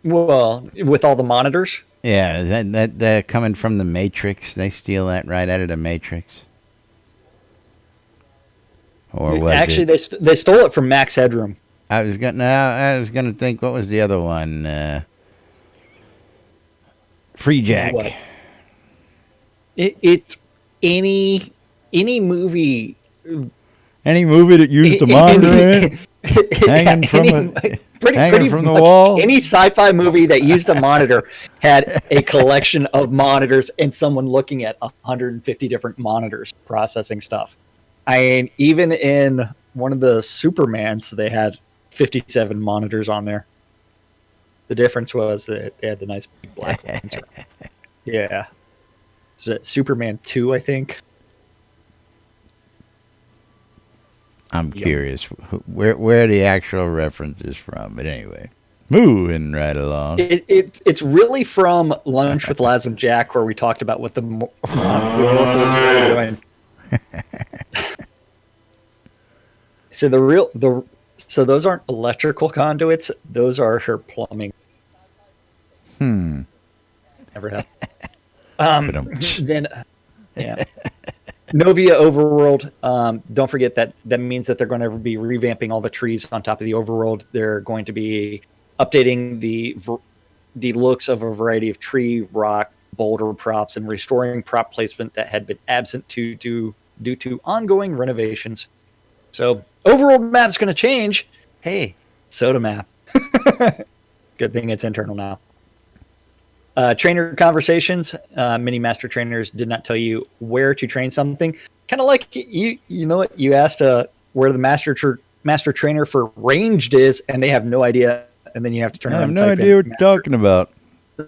Well, with all the monitors? Yeah, that coming from the Matrix. They steal that right out of the Matrix. Or was actually they stole it from Max Headroom. I was gonna think, what was the other one? Free Jack. What? It's any movie. Any movie that used a monitor hanging from the wall. Any sci-fi movie that used a monitor had a collection of monitors and someone looking at 150 different monitors processing stuff. I mean, even in one of the Supermans, they had 57 monitors on there. The difference was that they had the nice big black lens. Yeah. Is it Superman 2, I think? I'm curious where the actual reference is from, but anyway. Moving right along. It's really from Lunch with Laz and Jack, where we talked about what the Oracle was really doing. So those aren't electrical conduits; those are her plumbing. Never has. Then, yeah. Novia Overworld. Don't forget that means that they're going to be revamping all the trees on top of the Overworld. They're going to be updating the looks of a variety of tree, rock, boulder props, and restoring prop placement that had been absent due to ongoing renovations. So Overworld map's going to change. Hey, Soda map. Good thing it's internal now. Trainer conversations. Many master trainers did not tell you where to train something. Kind of like you know what you asked where the master trainer for ranged is, and they have no idea, and then you have to turn around. I have no idea what you're talking about.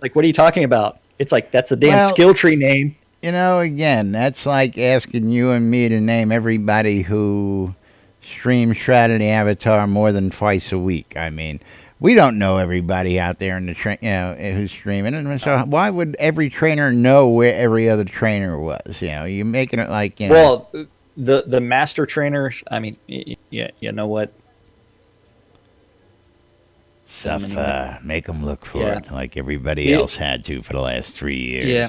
Like, what are you talking about? It's like that's the damn skill tree name. You know, again, that's like asking you and me to name everybody who streams Shroud of the Avatar more than twice a week. I mean, we don't know everybody out there in the who's streaming, and so why would every trainer know where every other trainer was? You're making it like Well, the master trainers. I mean, yeah, you know what? Stuff. Make them look for it like everybody else had to for the last 3 years. Yeah.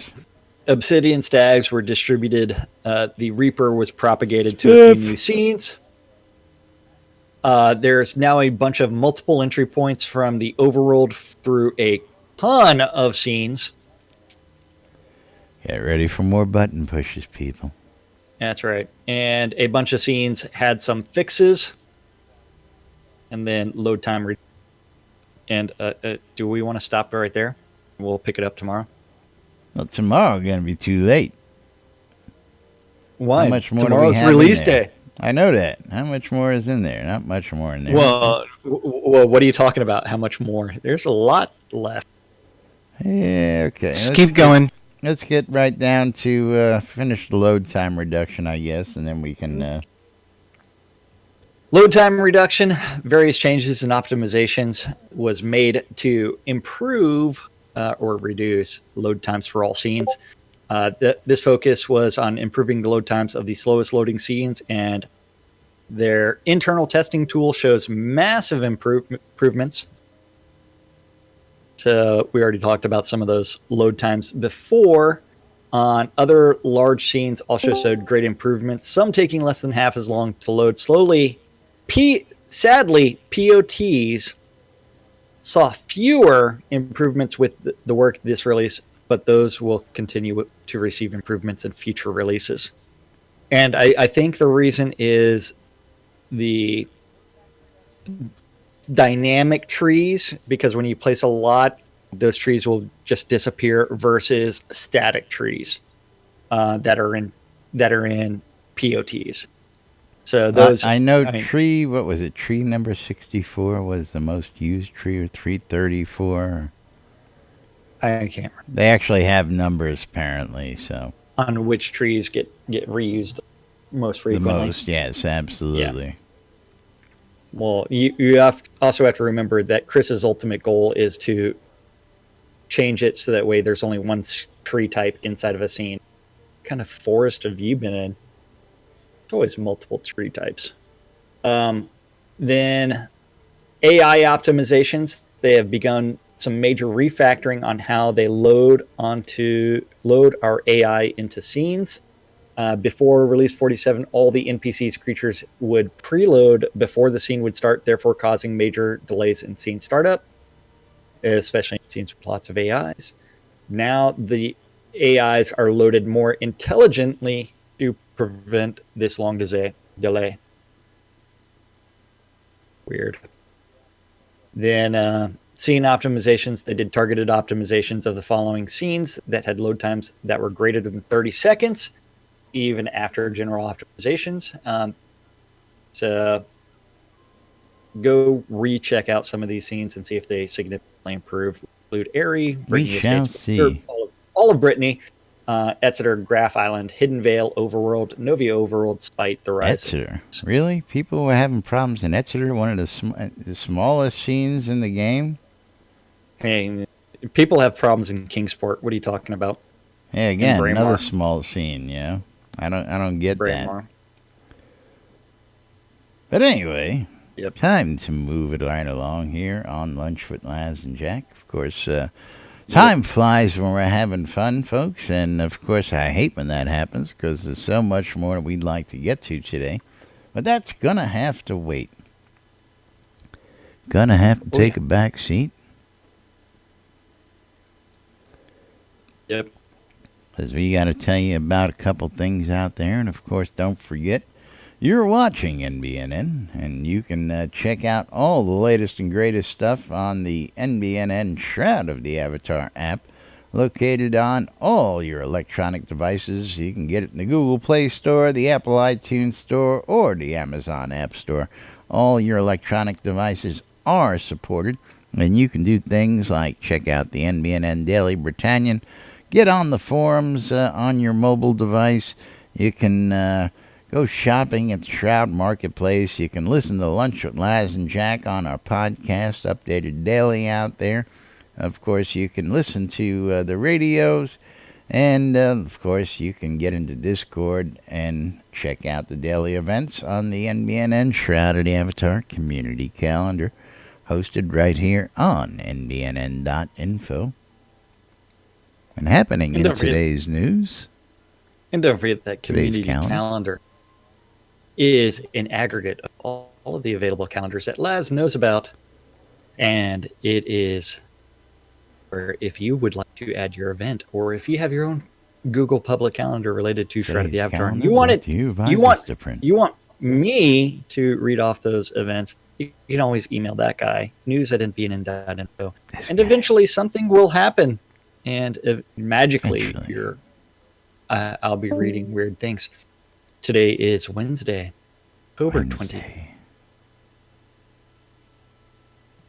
Obsidian stags were distributed. The Reaper was propagated to a few new scenes. There's now a bunch of multiple entry points from the overworld through a ton of scenes. Get ready for more button pushes, people. That's right. And a bunch of scenes had some fixes. And then load time. And do we want to stop right there? We'll pick it up tomorrow. Well, tomorrow going to be too late. Why? How much more Tomorrow's release day. I know that. How much more is in there? Not much more in there. Well, what are you talking about? How much more? There's a lot left. Yeah, okay. Just keep going. Let's get right down to finish the load time reduction, I guess, and then we can... Load time reduction, various changes and optimizations was made to improve or reduce load times for all scenes. This focus was on improving the load times of the slowest loading scenes, and their internal testing tool shows massive improvements. So we already talked about some of those load times before. On other large scenes also showed great improvements, some taking less than half as long to load slowly. Sadly, POTs saw fewer improvements with the work this release, but those will continue to receive improvements in future releases. And I think the reason is the dynamic trees, because when you place a lot, those trees will just disappear versus static trees that are in POTs. So those tree, what was it? Tree number 64 was the most used tree, or 334. I can't remember. They actually have numbers apparently, so on which trees get reused most frequently. The most, yes, absolutely. Yeah. Well, you also have to remember that Chris's ultimate goal is to change it so that way there's only one tree type inside of a scene. What kind of forest have you been in? It's always multiple tree types. Then AI optimizations. They have begun some major refactoring on how they load our AI into scenes. Before release 47, all the NPCs creatures would preload before the scene would start, therefore causing major delays in scene startup, especially in scenes with lots of AIs. Now the AIs are loaded more intelligently to prevent this long delay. Weird. Then scene optimizations. They did targeted optimizations of the following scenes that had load times that were greater than 30 seconds, even after general optimizations. So go recheck out some of these scenes and see if they significantly improve. Include Aerie, we shall see. All of Brittany, Exeter, Graph Island, Hidden Vale, Overworld, Novia Overworld, Spite, the Rise. Exeter, really? People were having problems in Exeter, one of the smallest scenes in the game. Hey, people have problems in Kingsport. What are you talking about? Yeah, again, another small scene, I don't get Braemar. that. But anyway, Yep. Time to move it right along here on Lunch with Laz and Jack. Of course, time flies when we're having fun, folks. And, of course, I hate when that happens because there's so much more we'd like to get to today. But that's going to have to wait. Gonna have to take a back seat. Yep. Because we got to tell you about a couple things out there. And, of course, don't forget, you're watching NBNN, and you can check out all the latest and greatest stuff on the NBNN Shroud of the Avatar app, located on all your electronic devices. You can get it in the Google Play Store, the Apple iTunes Store, or the Amazon App Store. All your electronic devices are supported, and you can do things like check out the NBNN Daily Britannian, get on the forums on your mobile device. You can go shopping at the Shroud Marketplace. You can listen to Lunch with Laz and Jack on our podcast, updated daily out there. Of course, you can listen to the radios. And, of course, you can get into Discord and check out the daily events on the NBNN Shroud of the Avatar community calendar, hosted right here on nbnn.info. And happening in today's news. And don't forget that community calendar is an aggregate of all of the available calendars that Laz knows about. And it is where if you would like to add your event, or if you have your own Google public calendar related to Shroud of the Avatar, and you want me to read off those events, you can always email that guy, news@nbnn.info. And eventually something will happen. And magically, I'll be reading weird things. Today is Wednesday, October 20th.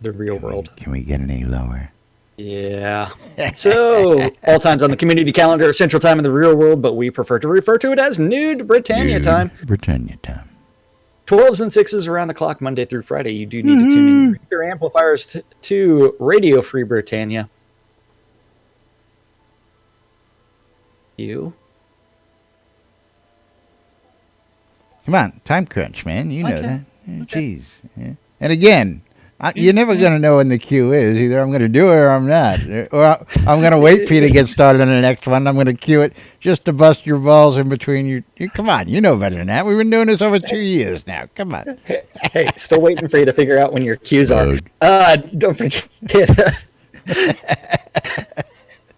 The real world. Can we get any lower? Yeah. So, all times on the community calendar, Central Time in the real world, but we prefer to refer to it as Nude Britannia time. Britannia time. 12s and 6s around the clock, Monday through Friday. You do need to tune in your amplifiers to Radio Free Britannia. Come on, time crunch, man. You know that. Jeez. Yeah. And again, you're never going to know when the cue is. Either I'm going to do it or I'm not. Or I'm going to wait for you to get started on the next one. I'm going to cue it just to bust your balls in between you. Come on, you know better than that. We've been doing this over 2 years now. Come on. Hey, still waiting for you to figure out when your cues are. Don't forget.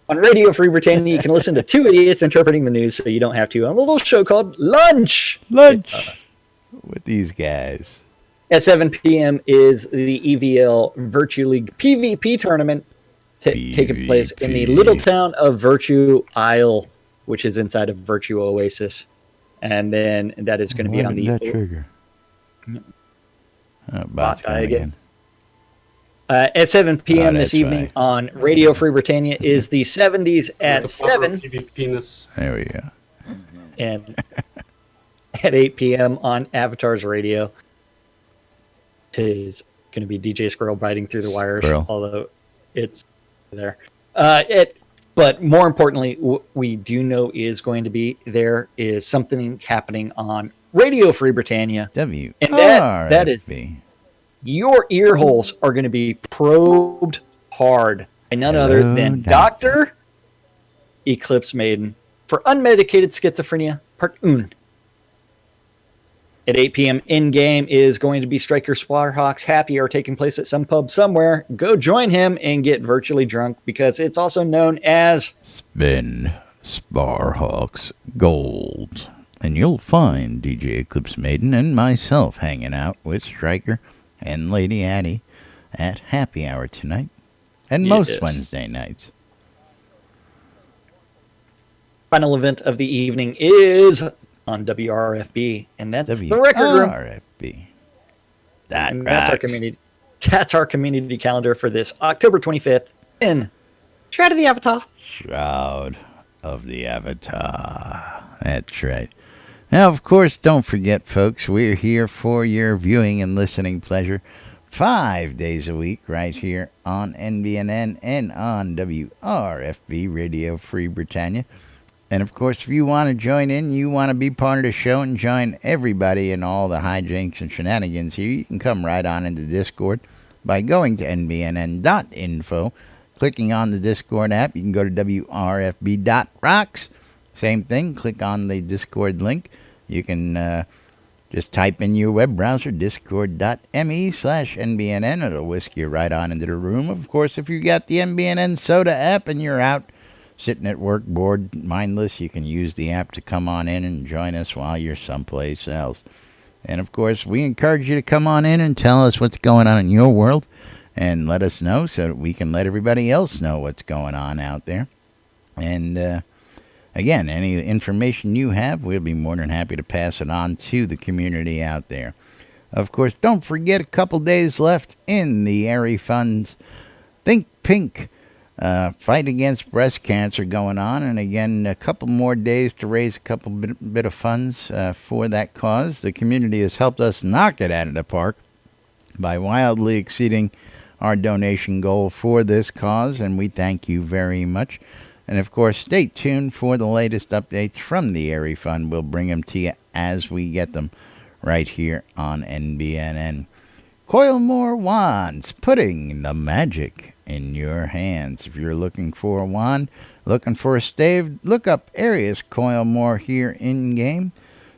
On Radio Free Britannia, you can listen to two idiots interpreting the news so you don't have to. On a little show called Lunch with these guys. At 7 p.m. is the EVL Virtue League PvP tournament taking place in the little town of Virtue Isle, which is inside of Virtue Oasis. And then that is going to be on the... trigger? Boss guy again. At 7 p.m. this evening on Radio Free Britannia is the 70s at 7. There we go. And at 8 p.m. on Avatar's Radio is going to be DJ Squirrel biting through the wires, although it's there. But more importantly, what we do know is going to be there is something happening on Radio Free Britannia. And that is... Your ear holes are going to be probed hard by none other than Dr. Eclipse Maiden for unmedicated schizophrenia, part 1. At 8 p.m. in-game is going to be Striker Sparhawk's Happy Hour taking place at some pub somewhere. Go join him and get virtually drunk because it's also known as Spin Sparhawk's Gold. And you'll find DJ Eclipse Maiden and myself hanging out with Striker and Lady Addie at Happy Hour tonight, and most Wednesday nights. Final event of the evening is on WRFB, and that's the Record Room. WRFB. That's our community calendar for this October 25th in Shroud of the Avatar. Shroud of the Avatar. That's right. Now, of course, don't forget, folks, we're here for your viewing and listening pleasure 5 days a week right here on NBNN and on WRFB Radio Free Britannia. And of course, if you want to join in, you want to be part of the show and join everybody in all the hijinks and shenanigans here, you can come right on into Discord by going to nbnn.info, clicking on the Discord app. You can go to wrfb.rocks. Same thing, click on the Discord link. You can just type in your web browser, discord.me/NBNN. It'll whisk you right on into the room. Of course, if you got the NBNN Soda app and you're out sitting at work, bored, mindless, you can use the app to come on in and join us while you're someplace else. And, of course, we encourage you to come on in and tell us what's going on in your world and let us know so that we can let everybody else know what's going on out there. And, again, any information you have, we'll be more than happy to pass it on to the community out there. Of course, don't forget a couple days left in the Airy Funds Think Pink fight against breast cancer going on, and again, a couple more days to raise a couple bit of funds for that cause. The community has helped us knock it out of the park by wildly exceeding our donation goal for this cause, and we thank you very much. And of course, stay tuned for the latest updates from the Airy Fund. We'll bring them to you as we get them right here on NBNN. Coilmore Wands, putting the magic in your hands. If you're looking for a wand, looking for a stave, look up Arius Coilmore here in-game.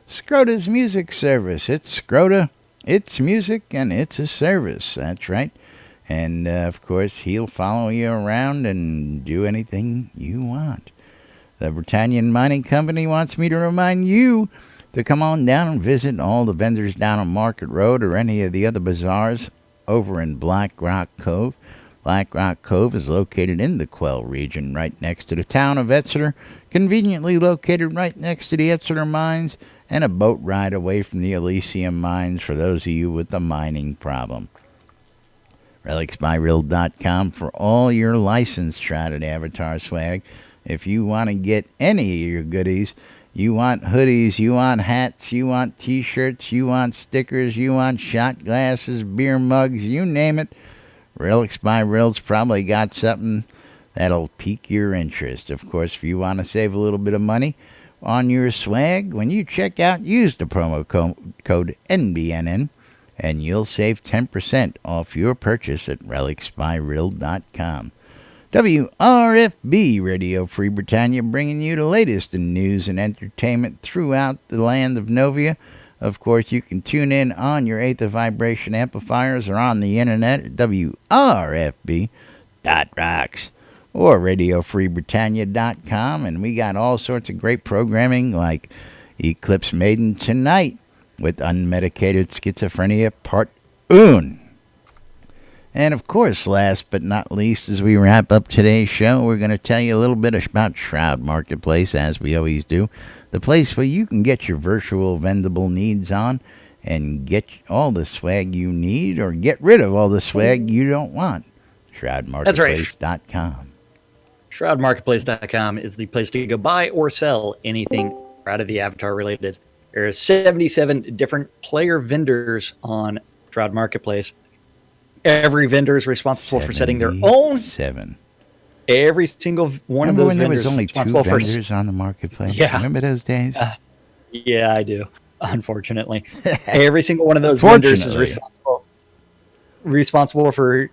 Scrota's music service. It's Scrota, it's music, and it's a service. That's right. And, of course, he'll follow you around and do anything you want. The Britannian Mining Company wants me to remind you to come on down and visit all the vendors down on Market Road or any of the other bazaars over in Black Rock Cove. Black Rock Cove is located in the Quell region, right next to the town of Exeter, conveniently located right next to the Exeter mines, and a boat ride away from the Elysium mines for those of you with the mining problem. RelicsByReal.com for all your licensed Shrouded Avatar swag. If you want to get any of your goodies, you want hoodies, you want hats, you want t-shirts, you want stickers, you want shot glasses, beer mugs, you name it, Relics by Real's probably got something that'll pique your interest. Of course, if you want to save a little bit of money on your swag, when you check out, use the promo code NBNN, and you'll save 10% off your purchase at relicsbyreal.com. WRFB Radio Free Britannia, bringing you the latest in news and entertainment throughout the land of Novia. Of course, you can tune in on your Eighth of Vibration amplifiers or on the internet at wrfb.rocks or radiofreebritannia.com. And we got all sorts of great programming like Eclipse Maiden tonight with Unmedicated Schizophrenia Part 1. And of course, last but not least, as we wrap up today's show, we're going to tell you a little bit about Shroud Marketplace, as we always do. The place where you can get your virtual vendable needs on and get all the swag you need or get rid of all the swag you don't want. ShroudMarketplace.com. ShroudMarketplace.com is the place to go buy or sell anything out of the Avatar related. There are 77 different player vendors on Shroud Marketplace. Every vendor is responsible for setting their own. Every single one of those vendors. Remember when there was only 2 vendors on the marketplace? Yeah. Remember those days? Yeah, I do. Unfortunately, every single one of those vendors is responsible for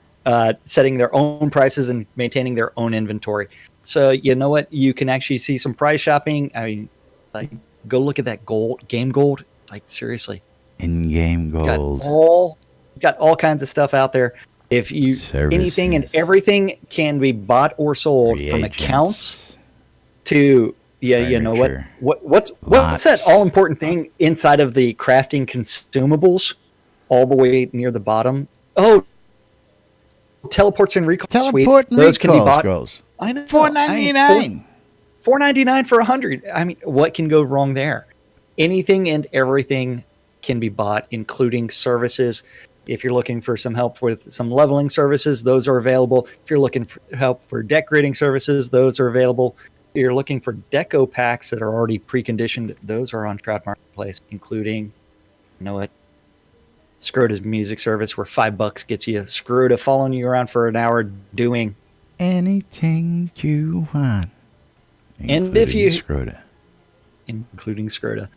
setting their own prices and maintaining their own inventory. So you know what? You can actually see some price shopping. I mean, like, go look at that game gold. Like, seriously, in-game gold. Got all kinds of stuff out there. If you anything and everything can be bought or sold, from accounts to you know what's that all important thing inside of the crafting consumables, all the way near the bottom. Oh, teleports and recall suite. Those can be bought. Scrolls. I know. $4.99. $4.99 for 100. I mean, what can go wrong there? Anything and everything can be bought, including services. If you're looking for some help with some leveling services, those are available. If you're looking for help for deck grading services, those are available. If you're looking for deco packs that are already preconditioned, those are on Shroud Marketplace, including, you know what, Scrota's music service, where $5 gets you Scrota following you around for an hour doing anything you want. And if you Scrota. Including Scrota.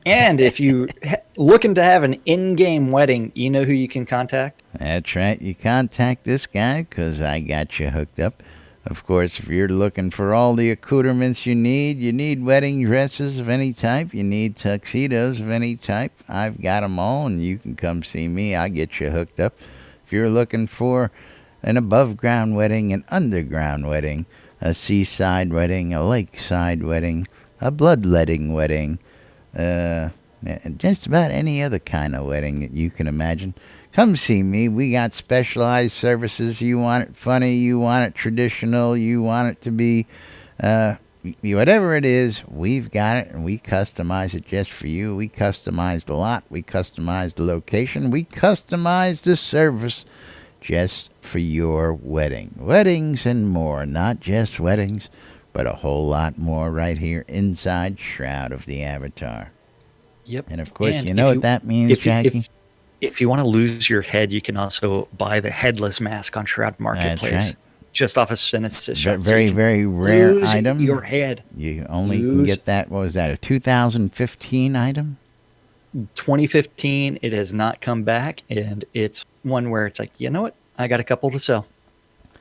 And if you looking to have an in-game wedding, you know who you can contact? That's right. You contact this guy because I got you hooked up. Of course, if you're looking for all the accoutrements you need wedding dresses of any type, you need tuxedos of any type, I've got them all, and you can come see me. I'll get you hooked up. If you're looking for an above-ground wedding, an underground wedding, a seaside wedding, a lakeside wedding, a bloodletting wedding, just about any other kind of wedding that you can imagine, come see me. We got specialized services. You want it funny, you want it traditional, you want it to be whatever it is, we've got it, and we customize it just for you. We customize the lot, we customize the location, we customize the service just for your wedding. Weddings and more, not just weddings, but a whole lot more right here inside Shroud of the Avatar. Yep. And of course, you know what that means, Jackie? If you want to lose your head, you can also buy the headless mask on Shroud Marketplace. That's right. Just off of Genesis. Very, very rare item. Your head. You only can get that. What was that? A 2015 item? 2015. It has not come back, and it's one where it's like, you know what? I got a couple to sell.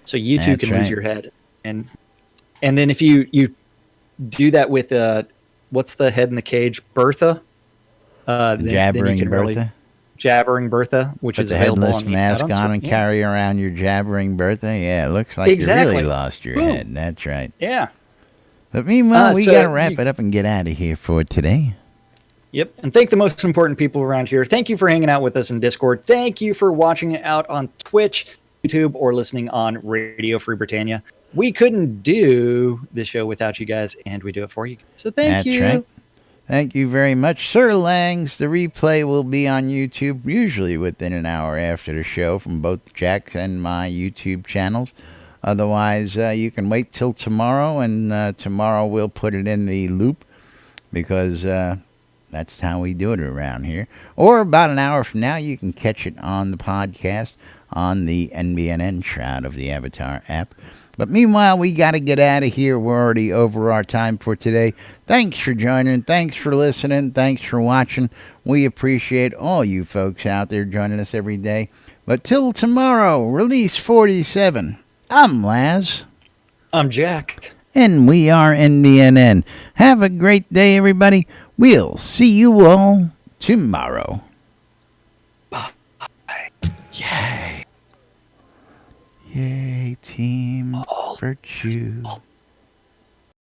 So you too can lose your head, and then if you do that with what's the head in the cage, Bertha? Jabbering Bertha. Really, Jabbering Bertha, which is a headless mask on and carry around your jabbering Bertha. Yeah, it looks like you really lost your head. That's right. Yeah. But meanwhile, we got to wrap it up and get out of here for today. Yep. And thank the most important people around here. Thank you for hanging out with us in Discord. Thank you for watching it out on Twitch, YouTube, or listening on Radio Free Britannia. We couldn't do this show without you guys, and we do it for you. So thank you. That's right. Thank you very much. Sir Langs, the replay will be on YouTube, usually within an hour after the show, from both Jack's and my YouTube channels. Otherwise, you can wait till tomorrow, and tomorrow we'll put it in the loop, because that's how we do it around here. Or about an hour from now, you can catch it on the podcast on the NBNN Shroud of the Avatar app. But meanwhile, we got to get out of here. We're already over our time for today. Thanks for joining. Thanks for listening. Thanks for watching. We appreciate all you folks out there joining us every day. But till tomorrow, release 47. I'm Laz. I'm Jack. And we are NBNN. Have a great day, everybody. We'll see you all tomorrow. Bye. Yay. Yay, Team Virtue.